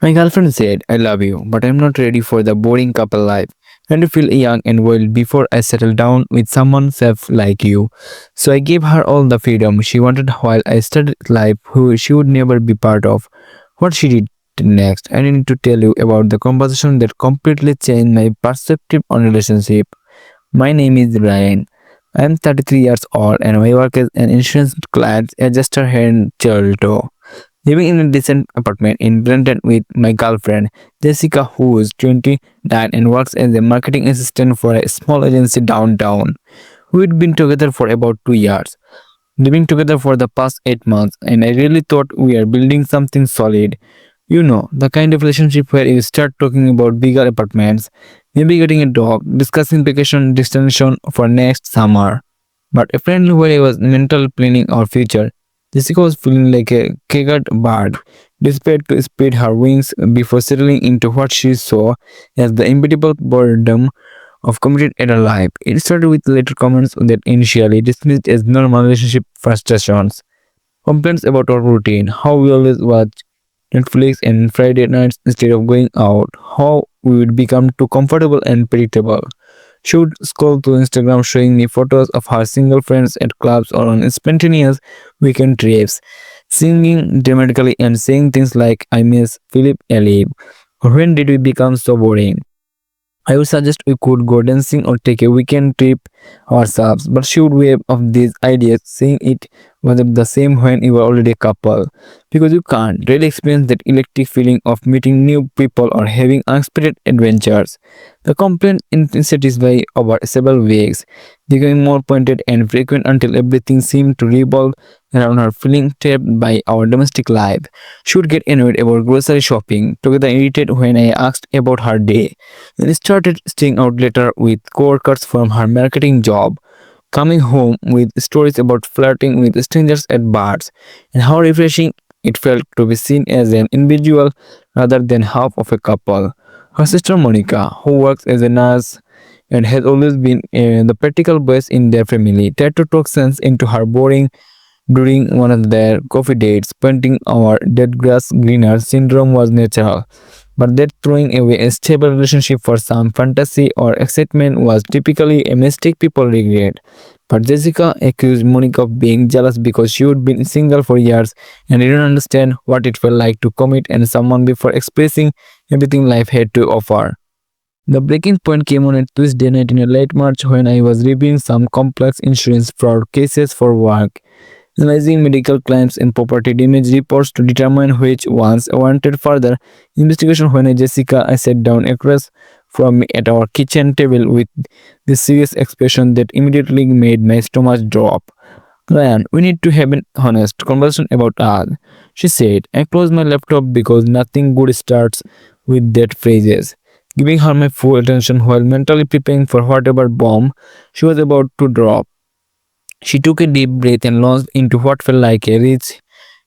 My girlfriend said, I love you, but I'm not ready for the boring couple life. I want to feel young and wild before I settle down with someone safe like you. So I gave her all the freedom she wanted while I started life who she would never be part of. What she did next, I need to tell you about the conversation that completely changed my perspective on relationship. My name is Ryan. I am 33 years old and I work as an insurance client adjuster here in Toronto. Living in a decent apartment in Brandon with my girlfriend, Jessica, who is 29 and works as a marketing assistant for a small agency downtown. We'd been together for about 2 years, living together for the past 8 months, and I really thought we are building something solid. You know, the kind of relationship where you start talking about bigger apartments, maybe getting a dog, discussing vacation destination for next summer. But apparently, while I was mental planning our future, Jessica was feeling like a caged bird, desperate to spread her wings before settling into what she saw as the inevitable boredom of committed adult life. It started with later comments that initially dismissed as normal relationship frustrations, complaints about our routine, how we always watch Netflix and Friday nights instead of going out, how we would become too comfortable and predictable. She would scroll through Instagram showing me photos of her single friends at clubs or on spontaneous weekend trips, singing dramatically and saying things like, I miss Philip Ellie. When did we become so boring? I would suggest we could go dancing or take a weekend trip ourselves, but she would wave off these ideas, saying it was the same when you were already a couple, because you can't really experience that electric feeling of meeting new people or having unexpected adventures. The complaint intensified over several weeks, becoming more pointed and frequent until everything seemed to revolve around her feeling trapped by our domestic life. She would get annoyed about grocery shopping, to get irritated when I asked about her day, and started staying out later with coworkers from her marketing job, coming home with stories about flirting with strangers at bars, and how refreshing it felt to be seen as an individual rather than half of a couple. Her sister Monica, who works as a nurse and has always been the practical voice in their family, tried to talk sense into her boring during one of their coffee dates, pointing our dead grass greener syndrome was natural, but that throwing away a stable relationship for some fantasy or excitement was typically a mistake people regret. But Jessica accused Monica of being jealous because she had been single for years and didn't understand what it felt like to commit and someone before expressing everything life had to offer. The breaking point came on a Tuesday night in a late March when I was reviewing some complex insurance fraud cases for work, analyzing medical claims and property damage reports to determine which ones warranted further investigation. When Jessica I sat down across from me at our kitchen table with this serious expression that immediately made my stomach drop. Ryan, we need to have an honest conversation about us, she said. I closed my laptop because nothing good starts with that phrases. Giving her my full attention while mentally preparing for whatever bomb she was about to drop. She took a deep breath and launched into what felt like a rich,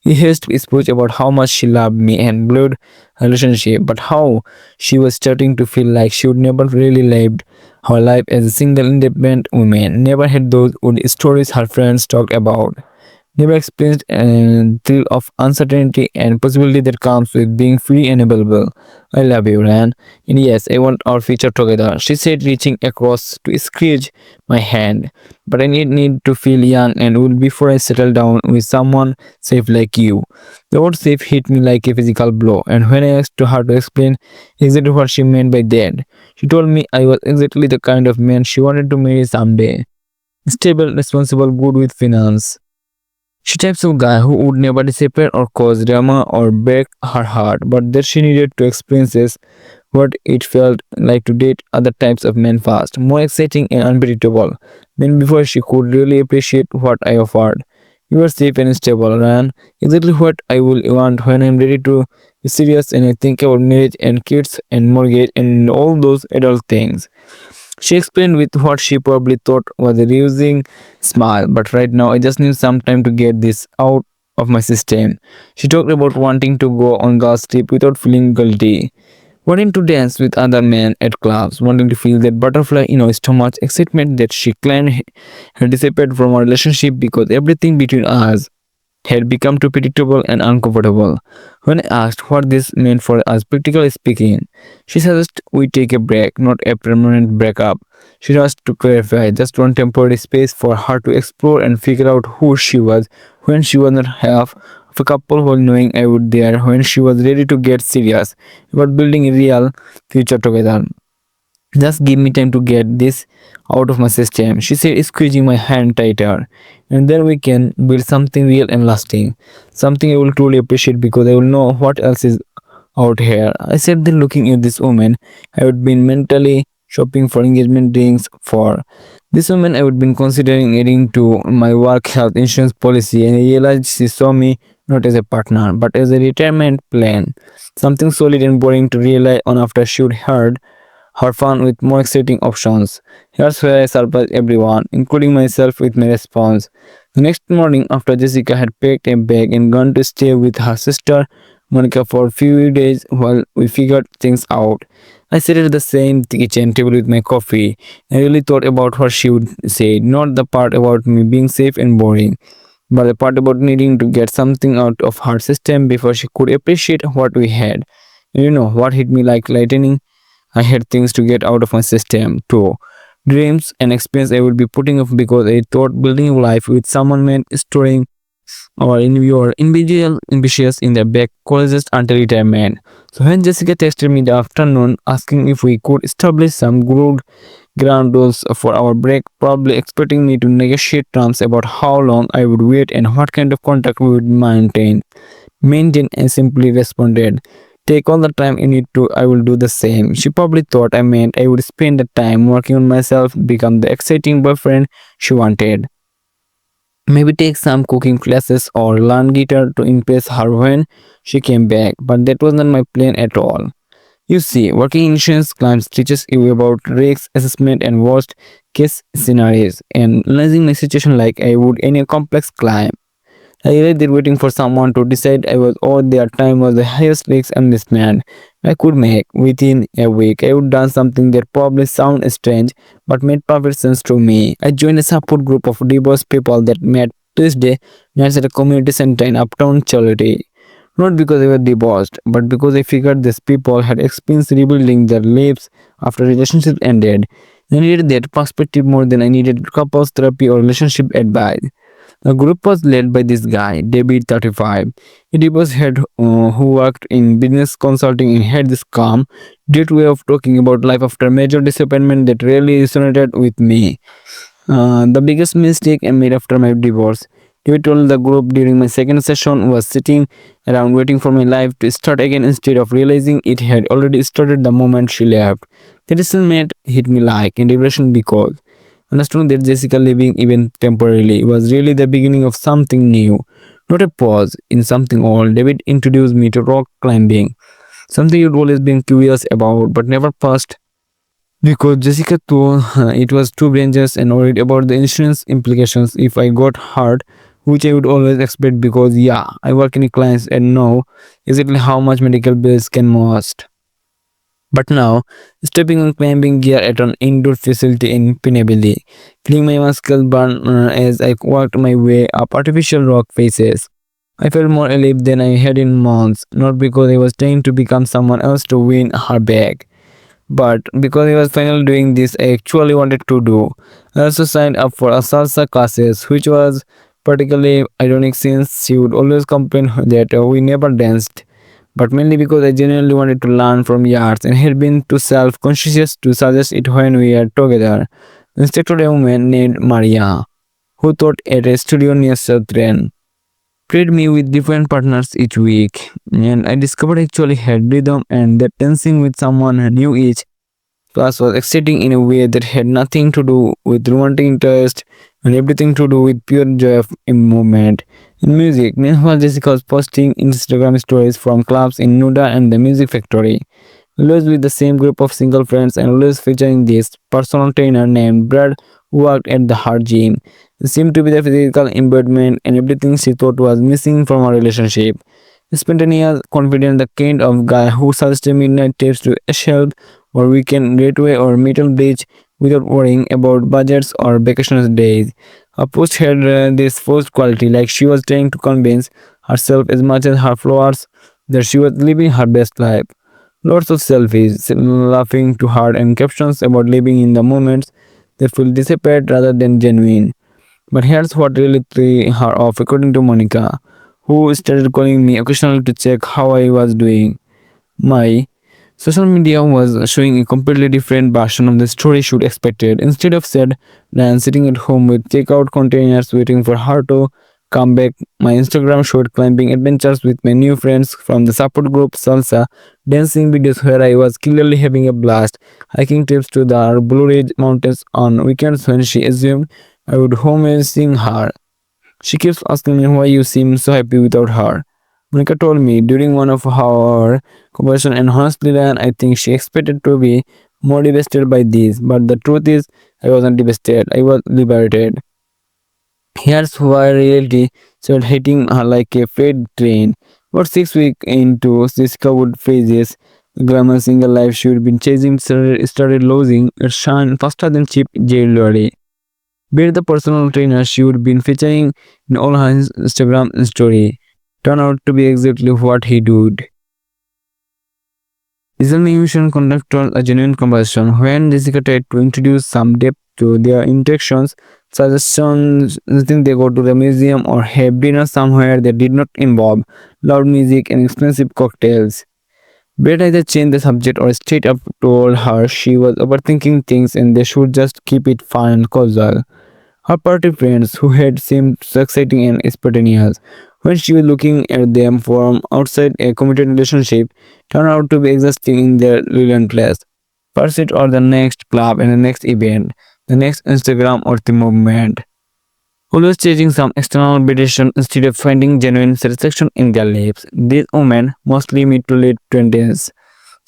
rehearsed speech about how much she loved me and valued her relationship, but how she was starting to feel like she would never really lived her life as a single independent woman, never had those wood stories her friends talked about, never experienced a thrill of uncertainty and possibility that comes with being free and available. I love you, Ran. And yes, I want our future together, she said, reaching across to squeeze my hand. But I need to feel young and old before I settle down with someone safe like you. The word safe hit me like a physical blow, and when I asked her to explain exactly what she meant by that, she told me I was exactly the kind of man she wanted to marry someday. Stable, responsible, good with finance. She types of guy who would never disappear or cause drama or break her heart, but that she needed to experience what it felt like to date other types of men fast, more exciting and unpredictable than before she could really appreciate what I offered. You are safe and stable, Ryan. Exactly what I will want when I'm ready to be serious and I think about marriage and kids and mortgage and all those adult things. She explained with what she probably thought was a reusing smile, but right now I just need some time to get this out of my system. She talked about wanting to go on girls trip without feeling guilty, wanting to dance with other men at clubs, wanting to feel that butterfly in her stomach, excitement that she claimed had disappeared from our relationship because everything between us had become too predictable and uncomfortable. When I asked what this meant for us, practically speaking, she suggested we take a break, not a permanent breakup. She asked to clarify, just one temporary space for her to explore and figure out who she was when she was not half of a couple while knowing I would there when she was ready to get serious about building a real future together. Just give me time to get this out of my system, she said, squeezing my hand tighter. And then we can build something real and lasting. Something I will truly appreciate because I will know what else is out here. I said, then looking at this woman I would been mentally shopping for engagement rings for. This woman I would been considering adding to my work health insurance policy, and I realized she saw me not as a partner but as a retirement plan. Something solid and boring to rely on after she would heard her fun with more exciting options. Here's where I surprised everyone, including myself, with my response. The next morning, after Jessica had packed a bag and gone to stay with her sister Monica for a few days while we figured things out, I sat at the same kitchen table with my coffee. I really thought about what she would say, not the part about me being safe and boring, but the part about needing to get something out of her system before she could appreciate what we had. And you know what hit me like lightning? I had things to get out of my system too. Dreams and experience I would be putting off because I thought building a life with someone meant storing or in your individual ambitious in the back colleges until retirement. So when Jessica texted me in the afternoon asking if we could establish some good ground rules for our break, probably expecting me to negotiate terms about how long I would wait and what kind of contact we would maintain, and simply responded, take all the time you need to, I will do the same. She probably thought I meant I would spend the time working on myself, become the exciting boyfriend she wanted. Maybe take some cooking classes or learn guitar to impress her when she came back, but that was not my plan at all. You see, working insurance claims teaches you about risk assessment and worst case scenarios, and analyzing my situation like I would any complex claim. I realized that waiting for someone to decide I was owed their time was the highest risk investment I could make. Within a week, I would done something that probably sounded strange but made perfect sense to me. I joined a support group of divorced people that met Tuesday nights at a community center in Uptown Charity. Not because they were divorced, but because I figured these people had experienced rebuilding their lives after relationships ended. I needed that perspective more than I needed couples therapy or relationship advice. The group was led by this guy, David 35. He was head who worked in business consulting and had this calm, direct way of talking about life after major disappointment that really resonated with me. The biggest mistake I made after my divorce, David told the group during my second session, was sitting around waiting for my life to start again instead of realizing it had already started the moment she left. The resentment hit me like integration because understanding that Jessica leaving even temporarily was really the beginning of something new, not a pause in something old. David introduced me to rock climbing, something you'd always been curious about but never passed because Jessica thought it was too dangerous and worried about the insurance implications if I got hurt, which I would always expect because yeah, I work in clients and know exactly how much medical bills can cost. But now, stepping on climbing gear at an indoor facility in Pinabili, feeling my muscles burn as I walked my way up artificial rock faces. I felt more alive than I had in months, not because I was trying to become someone else to win her back, but because I was finally doing this I actually wanted to do. I also signed up for a salsa classes, which was particularly ironic since she would always complain that we never danced, but mainly because I genuinely wanted to learn from years and had been too self-conscious to suggest it when we were together. Instead, a woman named Maria, who taught at a studio near Southern, paired me with different partners each week, and I discovered I actually had rhythm and that dancing with someone I knew each class was exciting in a way that had nothing to do with romantic interest and everything to do with pure joy of movement. In music, meanwhile Jessica was posting Instagram stories from clubs in Nuda and the Music Factory, always with the same group of single friends and always featuring this personal trainer named Brad who worked at the hard gym. He seemed to be the physical embodiment and everything she thought was missing from our relationship. Spontaneous, confident, the kind of guy who suggested midnight trips to a shelf or weekend gateway or metal beach without worrying about budgets or vacation days. Her post had this forced quality, like she was trying to convince herself as much as her followers that she was living her best life. Lots of selfies, laughing too hard, and captions about living in the moments that feel dissipate rather than genuine. But here's what really threw her off, according to Monica, who started calling me occasionally to check how I was doing. My social media was showing a completely different version of the story she'd expected. Instead of said Dan sitting at home with takeout containers waiting for her to come back, my Instagram showed climbing adventures with my new friends from the support group Salsa, dancing videos where I was clearly having a blast, hiking trips to the Blue Ridge Mountains on weekends when she assumed I would home and sing her. She keeps asking me why you seem so happy without her. Monica told me during one of our conversations, and honestly, then I think she expected to be more devastated by this. But the truth is, I wasn't devastated. I was liberated. Here's why reality started hitting her like a freight train. About 6 weeks into Jessica Wood phases, the glamour single life she had been chasing started losing its shine faster than cheap jewelry. Be it the personal trainer she would been featuring in all her Instagram story turned out to be exactly what he did. Listening emotion conducted a genuine conversation when Jessica tried to introduce some depth to their interactions, suggestions think they go to the museum or have dinner somewhere that did not involve loud music and expensive cocktails. Brett either changed the subject or straight up told her she was overthinking things and they should just keep it fun and casual. Her party friends, who had seemed so exciting and spontaneous when she was looking at them from outside a committed relationship, turned out to be exhausting in their relentless pursuit of the next club and the next event, the next Instagram or the movement. Always chasing some external validation instead of finding genuine satisfaction in their lives. These women, mostly mid to late 20s,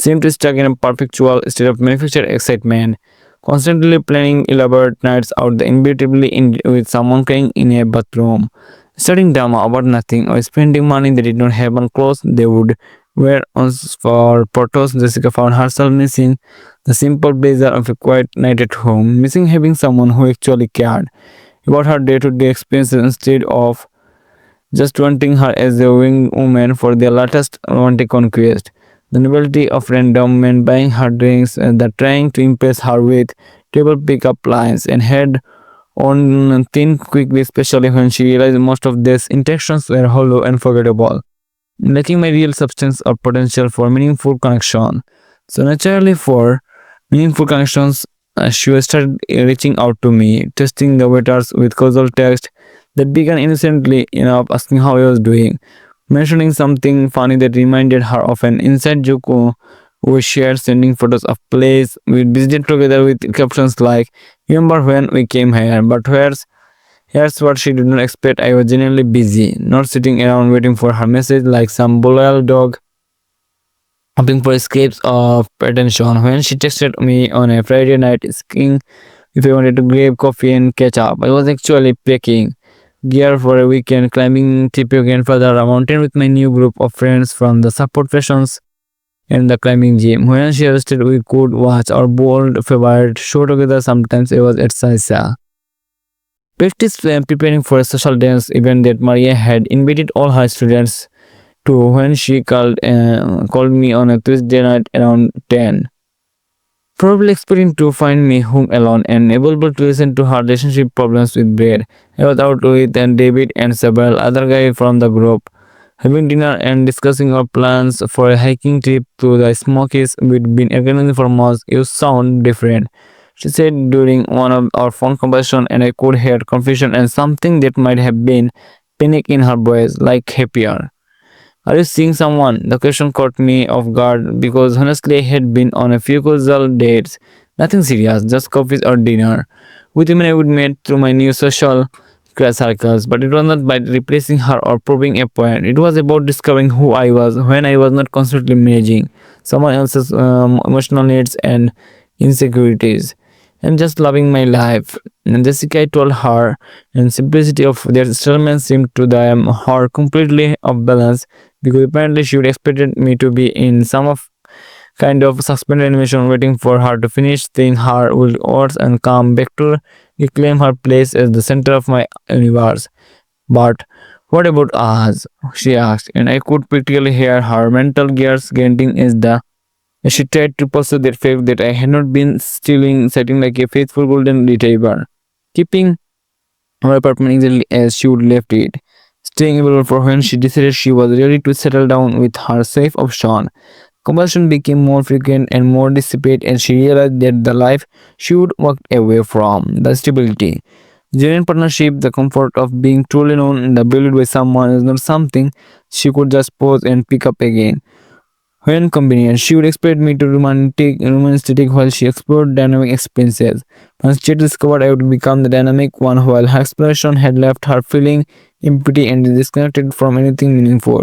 seem to stuck in a perpetual state of manufactured excitement, constantly planning elaborate nights out the inevitably with someone crying in a bathroom, starting drama about nothing, or spending money they did not have on clothes they would wear on for photos. Jessica found herself missing the simple pleasure of a quiet night at home, missing having someone who actually cared about her day-to-day experiences instead of just wanting her as a wing woman for their latest romantic conquest. The novelty of random men buying her drinks and the trying to impress her with table pickup lines and head on thin quickly, especially when she realized most of these interactions were hollow and forgettable, lacking my real substance or potential for meaningful connection. So naturally, for meaningful connections, she started reaching out to me, testing the waters with casual text that began innocently enough, asking how I was doing, mentioning something funny that reminded her of an inside joke we shared, sending photos of places we visited together with captions like, "Remember when we came here?" But here's what she did not expect: I was genuinely busy, not sitting around waiting for her message like some loyal dog hoping for escapes of attention. When she texted me on a Friday night asking if I wanted to grab coffee and catch up, I was actually packing gear for a weekend, climbing Tipu grandfather a mountain with my new group of friends from the support sessions and the climbing gym. When she suggested we could watch our bold favorite show together, sometimes I was at Saisa. Practice preparing for a social dance event that Maria had invited all her students to when she called me on a Tuesday night around 10. Probably expecting to find me home alone and able to listen to her relationship problems with Brad. I was out with David and several other guys from the group, having dinner and discussing our plans for a hiking trip to the Smokies we'd been organizing for months. You sound different, she said during one of our phone conversations, and I could hear confusion and something that might have been panic in her voice, like happier. Are you seeing someone? The question caught me off guard because honestly I had been on a few casual dates. Nothing serious, just coffees or dinner. With women I would meet through my new social circles, but it was not by replacing her or proving a point. It was about discovering who I was when I was not constantly managing someone else's emotional needs and insecurities and just loving my life. And Jessica, I told her, and simplicity of their settlement seemed to them her completely off balance because apparently she would expected me to be in some of kind of suspended animation waiting for her to finish saying her words and come back to reclaim her place as the center of my universe. But what about us? She asked, and I could practically hear her mental gears grinding as she tried to pursue that fact that I had not been stealing, sitting like a faithful golden retriever, keeping her apartment exactly as she would left it, staying available for when she decided she was ready to settle down with her safe option. Conversation became more frequent and more dissipate as she realized that the life she would walk away from, the stability, genuine partnership, the comfort of being truly known and valued by someone is not something she could just pause and pick up again. When convenient, she would expect me to remain static while she explored dynamic experiences. Once she discovered I would become the dynamic one while her exploration had left her feeling empty and disconnected from anything meaningful.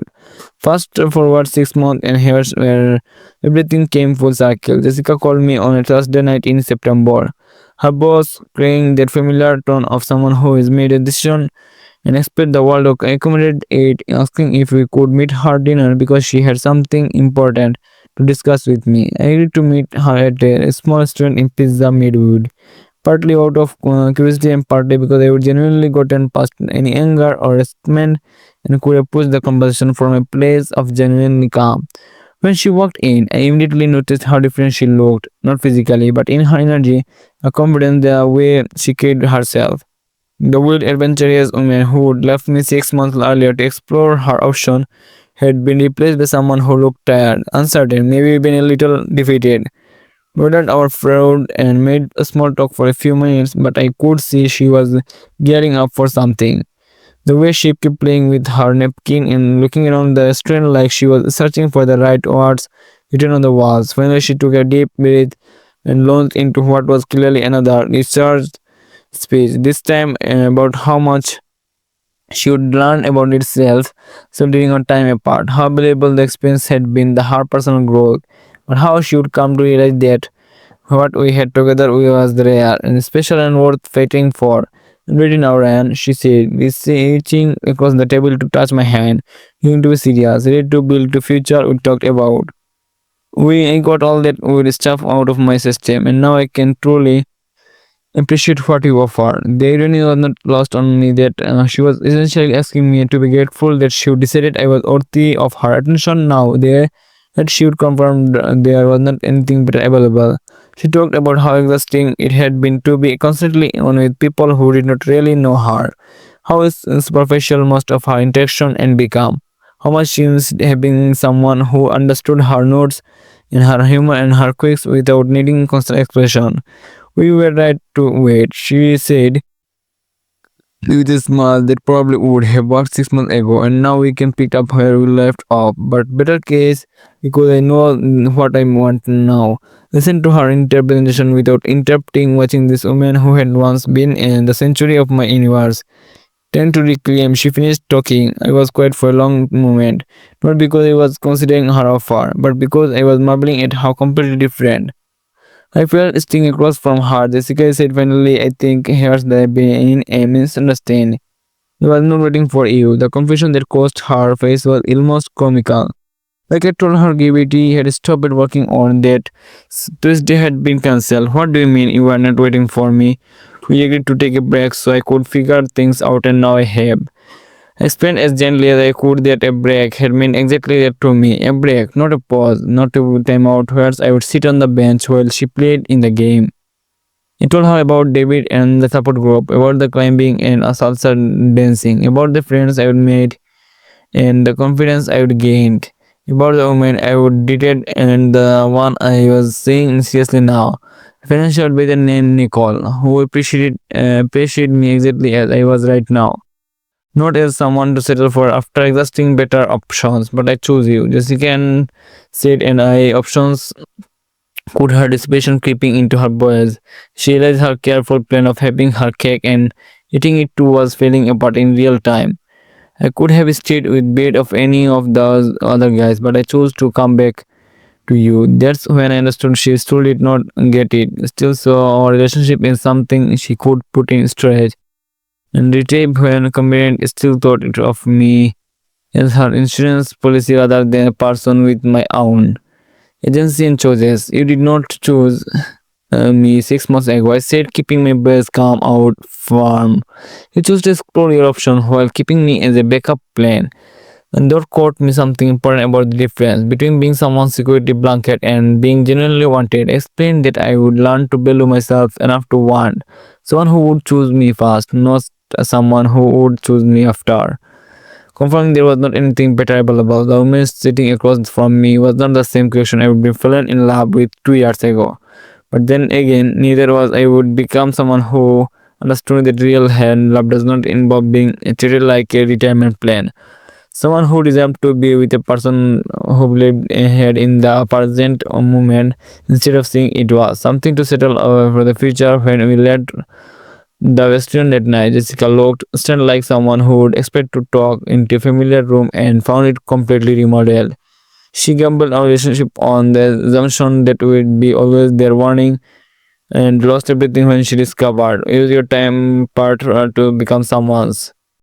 Fast forward 6 months and here's where everything came full circle. Jessica called me on a Thursday night in September. Her boss, carrying that familiar tone of someone who has made a decision and expect the world to accommodate it, asking if we could meet her dinner because she had something important to discuss with me. I agreed to meet her at a small restaurant in Pizza Midwood, partly out of curiosity and partly because I would genuinely gotten past any anger or resentment and could approach the conversation from a place of genuinely calm. When she walked in, I immediately noticed how different she looked, not physically, but in her energy, her confidence, the way she carried herself. The wild, adventurous woman who had left me 6 months earlier to explore her option had been replaced by someone who looked tired, uncertain, maybe even a little defeated. We ordered our food and made a small talk for a few minutes, but I could see she was gearing up for something. The way she kept playing with her napkin and looking around the restaurant like she was searching for the right words written on the walls. Finally, she took a deep breath and launched into what was clearly another recharged speech, this time about how much she would learn about itself, so during our time apart, how valuable the experience had been, the her personal growth, but how she would come to realize that what we had together was rare and special and worth fighting for. And reading our hand, she said, reaching across the table to touch my hand, going to be serious, ready to build the future we talked about. I got all that weird stuff out of my system, and now I can truly appreciate what you offer. The irony was not lost on me that she was essentially asking me to be grateful that she decided I was worthy of her attention now. That she would confirm there was not anything better available. She talked about how exhausting it had been to be constantly on with people who did not really know her, how superficial most of her interaction had become, how much she missed having someone who understood her notes and her humor and her quirks without needing constant expression. We were right to wait, she said with a smile that probably would have worked 6 months ago, and now we can pick up where we left off. But better case, because I know what I want now. Listen to her interpretation without interrupting, watching this woman who had once been in the century of my universe. Tend to reclaim, she finished talking. I was quiet for a long moment, not because I was considering her offer, but because I was marveling at how completely different I felt sting across from her. Jessica said finally, I think here's the been a misunderstanding. I was not waiting for you. The confusion that caused her face was almost comical. Like I told her gravity had stopped working on that. Tuesday had been cancelled. What do you mean you were not waiting for me? We agreed to take a break so I could figure things out and now I have. I spent as gently as I could that a break had meant exactly that to me. A break, not a pause, not a time out where I would sit on the bench while she played in the game. I told her about David and the support group, about the climbing and salsa dancing, about the friends I would made and the confidence I would gained, about the woman I would dated and the one I was seeing seriously now. Financial advisor named Nicole, who appreciated me exactly as I was right now. Not as someone to settle for after exhausting better options, but I choose you. Jessica said, and I options could her desperation creeping into her voice. She realized her careful plan of having her cake and eating it too was falling apart in real time. I could have stayed with bed of any of those other guys, but I chose to come back to you. That's when I understood she still did not get it. Still saw our relationship is something she could put in storage. And retrieve when convenient still thought it of me as her insurance policy rather than a person with my own. Agency and choices. You did not choose me 6 months ago. I said keeping my base calm out farm. You chose to explore your option while keeping me as a backup plan. And that taught me something important about the difference between being someone's security blanket and being genuinely wanted. I explained that I would learn to value myself enough to want someone who would choose me first, not someone who would choose me after. Confirming there was not anything betrayable about the woman sitting across from me was not the same creation I would be fallen in love with 2 years ago. But then again, neither was I would become someone who understood that real hand love does not involve being treated like a retirement plan. Someone who deserved to be with a person who lived ahead in the present moment instead of seeing it was something to settle for the future. When we left the restaurant that night, Jessica looked stunned like someone who would expect to talk into a familiar room and found it completely remodeled. She gambled our relationship on the assumption that we'd be always there warning and lost everything when she discovered use your time part to become someone's.